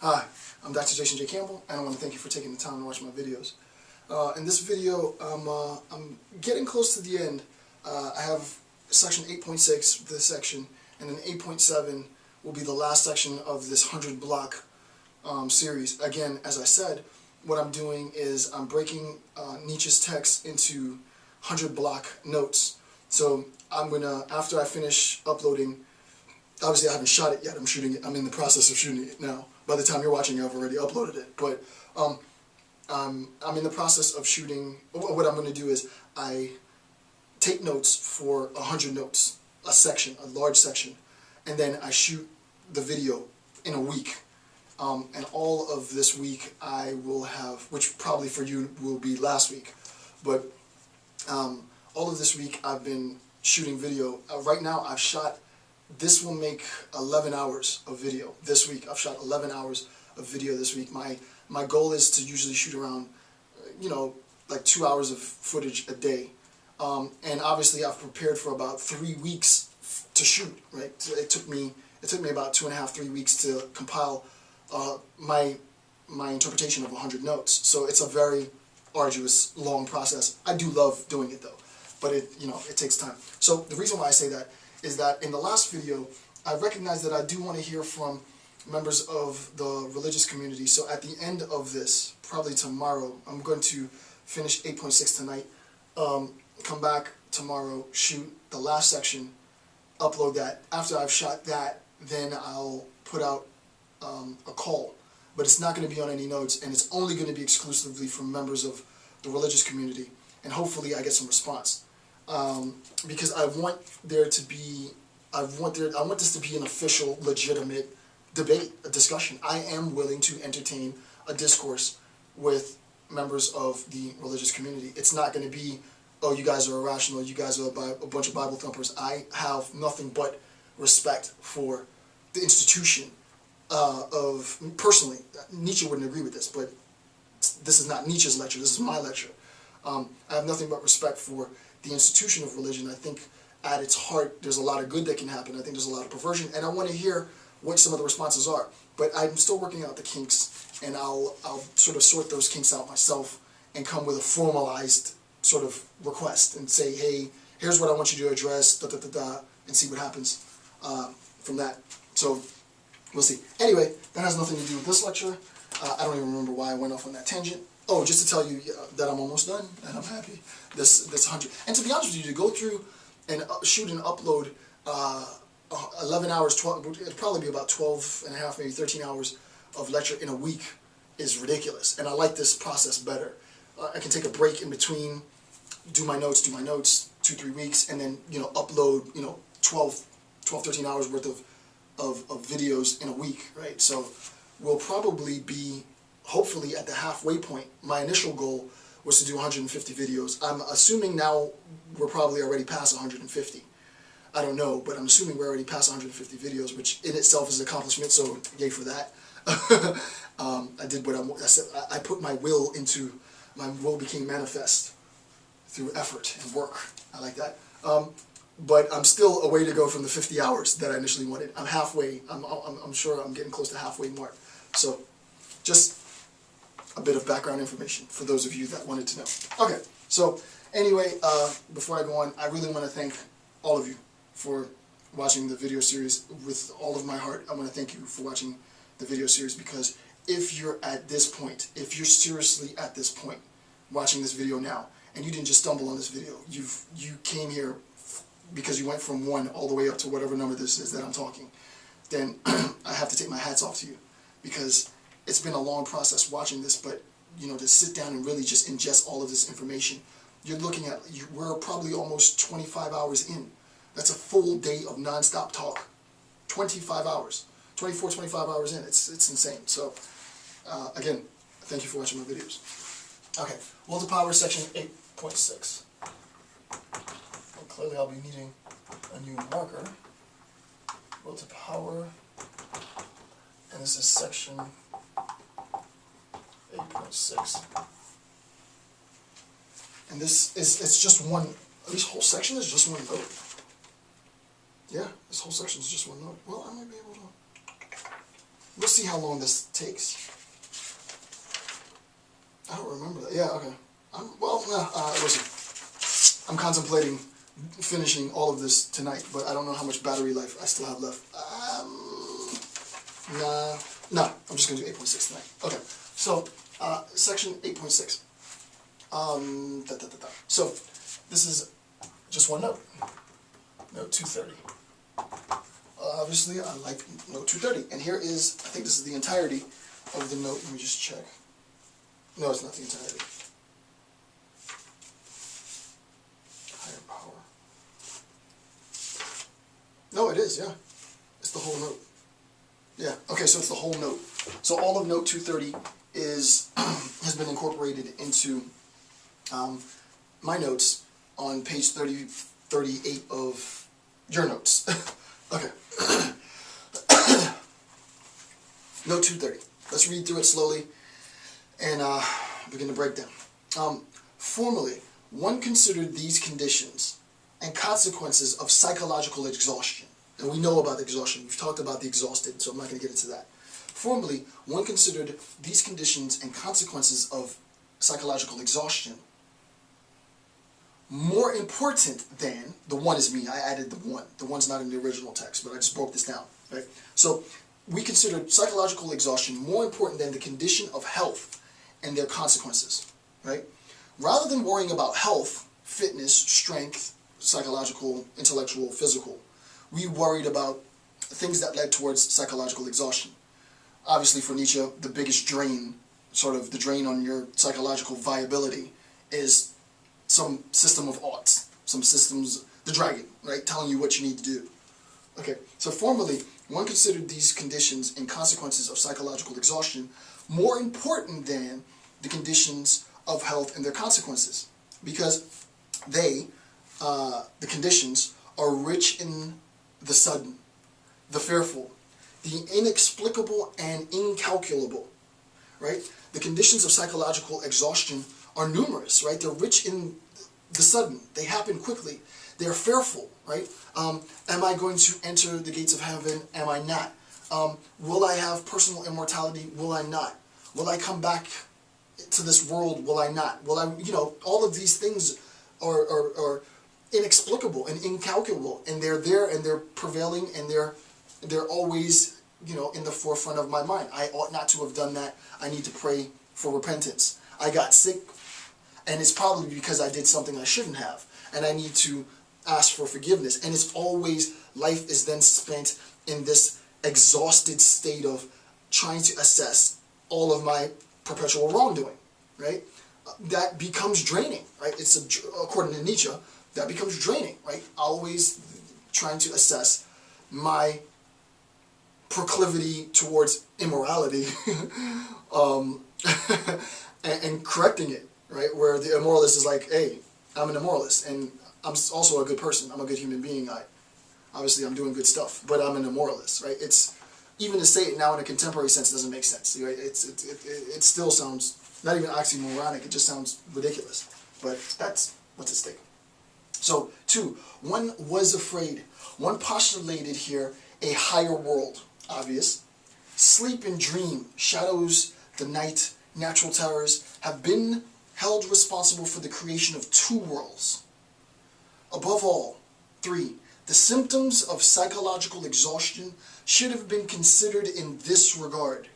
Hi, I'm Dr. Jason J. Campbell, and I want to thank you for taking the time to watch my videos. In this video, I'm getting close to the end. I have section 8.6, this section, and then 8.7 will be the last section of this 100-block series. Again, as I said, what I'm doing is I'm breaking Nietzsche's text into 100-block notes. So I'm gonna, after I finish uploading, obviously I haven't shot it yet, I'm shooting it, I'm in the process of shooting it now. By the time you're watching, I've already uploaded it. But I'm in the process of shooting. What I'm going to do is I take notes for 100 notes, a section, a large section, and then I shoot the video in a week. And all of this week I will have, which probably for you will be last week, but all of this week I've been shooting video. Right now I've shot, this will make 11 hours of video this week. I've shot 11 hours of video this week. My goal is to usually shoot around, like 2 hours of footage a day. And obviously I've prepared for about 3 weeks to shoot, right? It took me about 2.5, 3 weeks to compile my interpretation of 100 notes. So it's a very arduous, long process. I do love doing it though, but it takes time. So the reason why I say that is that in the last video, I recognized that I do want to hear from members of the religious community. So at the end of this, probably tomorrow, I'm going to finish 8.6 tonight, come back tomorrow, shoot the last section, upload that. After I've shot that, then I'll put out a call. But it's not going to be on any notes, and it's only going to be exclusively from members of the religious community. And hopefully I get some response. Because I want there to be, I want this to be an official, legitimate debate, a discussion. I am willing to entertain a discourse with members of the religious community. It's not going to be, oh, you guys are irrational, you guys are a bunch of Bible thumpers. I have nothing but respect for the institution of, personally, Nietzsche wouldn't agree with this, but this is not Nietzsche's lecture, this is my lecture. I have nothing but respect for the institution of religion. I think at its heart there's a lot of good that can happen. I think there's a lot of perversion, and I want to hear what some of the responses are. But I'm still working out the kinks, and I'll sort of sort those kinks out myself and come with a formalized sort of request and say, hey, here's what I want you to address, and see what happens from that. So we'll see. Anyway, that has nothing to do with this lecture. I don't even remember why I went off on that tangent. Oh, just to tell you that I'm almost done, and I'm happy. This 100. And to be honest with you, to go through and shoot and upload 11 hours, 12, it'd probably be about 12 and a half, maybe 13 hours of lecture in a week is ridiculous. And I like this process better. I can take a break in between, do my notes, 2-3 weeks, and then, upload, 12, 13 hours worth of videos in a week, right? So we'll probably be, hopefully, at the halfway point. My initial goal was to do 150 videos. I'm assuming now we're probably already past 150. I don't know, but I'm assuming we're already past 150 videos, which in itself is an accomplishment, so yay for that. I did what I said. I put my will into, my will became manifest through effort and work. I like that. But I'm still a way to go from the 50 hours that I initially wanted. I'm halfway, I'm sure I'm getting close to halfway mark. So just a bit of background information for those of you that wanted to know. Okay, so anyway, before I go on, I really want to thank all of you for watching the video series with all of my heart. I want to thank you for watching the video series, because if you're at this point, if you're seriously at this point watching this video now, and you didn't just stumble on this video, you came here because you went from 1 all the way up to whatever number this is that I'm talking, then I have to take my hats off to you, because it's been a long process watching this, but to sit down and really just ingest all of this information, you're looking at, we're probably almost 25 hours in. That's a full day of non-stop talk. 25 hours. 24, 25 hours in. It's insane. So, again, thank you for watching my videos. Okay, will to power section 8.6. Well, clearly I'll be needing a new marker. Will to power, and this is section 8.6. And it's just one, this whole section is just one note. Yeah, this whole section is just one note. Well, I might be able to we'll see how long this takes. I don't remember that. Yeah, okay. Listen. I'm contemplating finishing all of this tonight, but I don't know how much battery life I still have left. Nah, I'm just going to do 8.6 tonight. Okay, so, section 8.6. So, this is just one note. Note 230. Obviously, I like note 230. And here is, I think this is the entirety of the note. Let me just check. No, it's not the entirety. Higher power. No, it is, yeah. It's the whole note. Yeah, okay, so it's the whole note. So all of note 230 is has been incorporated into my notes on page 38 of your notes. Okay. Note 230. Let's read through it slowly and begin to break down. Formally, one considered these conditions and consequences of psychological exhaustion. And we know about exhaustion. We've talked about the exhausted, so I'm not going to get into that. Formally, one considered these conditions and consequences of psychological exhaustion more important than, the one is me, I added the one. The one's not in the original text, but I just broke this down. Right? So we considered psychological exhaustion more important than the condition of health and their consequences. Right? Rather than worrying about health, fitness, strength, psychological, intellectual, physical, we worried about things that led towards psychological exhaustion. Obviously for Nietzsche, the biggest drain, sort of the drain on your psychological viability, is some system of oughts, some systems, the dragon, right, telling you what you need to do. Okay, so formally, one considered these conditions and consequences of psychological exhaustion more important than the conditions of health and their consequences, because they, the conditions, are rich in the sudden, the fearful, the inexplicable and incalculable, right? The conditions of psychological exhaustion are numerous, right? They're rich in the sudden. They happen quickly. They're fearful, right? Am I going to enter the gates of heaven? Am I not? Will I have personal immortality? Will I not? Will I come back to this world? Will I not? Will I, all of these things are inexplicable and incalculable, and they're there and they're prevailing and they're always, in the forefront of my mind. I ought not to have done that. I need to pray for repentance. I got sick, and it's probably because I did something I shouldn't have, and I need to ask for forgiveness. And it's always, life is then spent in this exhausted state of trying to assess all of my perpetual wrongdoing, right? That becomes draining, right? According to Nietzsche, that becomes draining, right? Always trying to assess my proclivity towards immorality and correcting it, right? Where the immoralist is like, hey, I'm an immoralist, and I'm also a good person. I'm a good human being. Obviously, I'm doing good stuff, but I'm an immoralist, right? It's, even to say it now in a contemporary sense doesn't make sense, right? It still sounds not even oxymoronic. It just sounds ridiculous. But that's what's at stake. So, 2, one was afraid. One postulated here a higher world, obvious. Sleep and dream, shadows, the night, natural terrors, have been held responsible for the creation of 2 worlds. Above all, 3, the symptoms of psychological exhaustion should have been considered in this regard.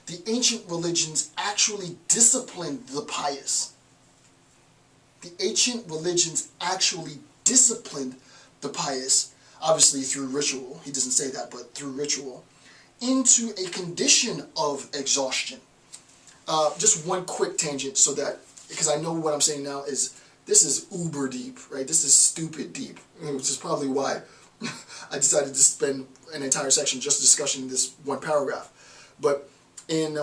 The ancient religions actually disciplined the pious. The ancient religions actually disciplined the pious, obviously through ritual, he doesn't say that, but through ritual, into a condition of exhaustion. Just one quick tangent so that, because I know what I'm saying now is, this is uber deep, right? This is stupid deep, which is probably why I decided to spend an entire section just discussing this one paragraph. But in,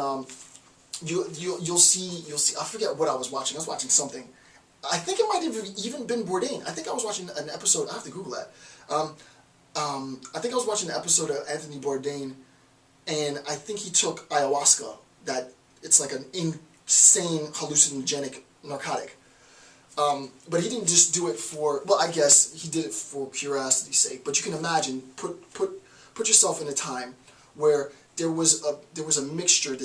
you'll see, I forget what I was watching. I was watching something. I think it might have even been Bourdain. I think I was watching an episode, I have to Google that. I think I was watching an episode of Anthony Bourdain, and I think he took ayahuasca, that it's like an insane hallucinogenic narcotic. But he didn't just do it for, well, I guess he did it for curiosity's sake, but you can imagine, put yourself in a time where there was a mixture that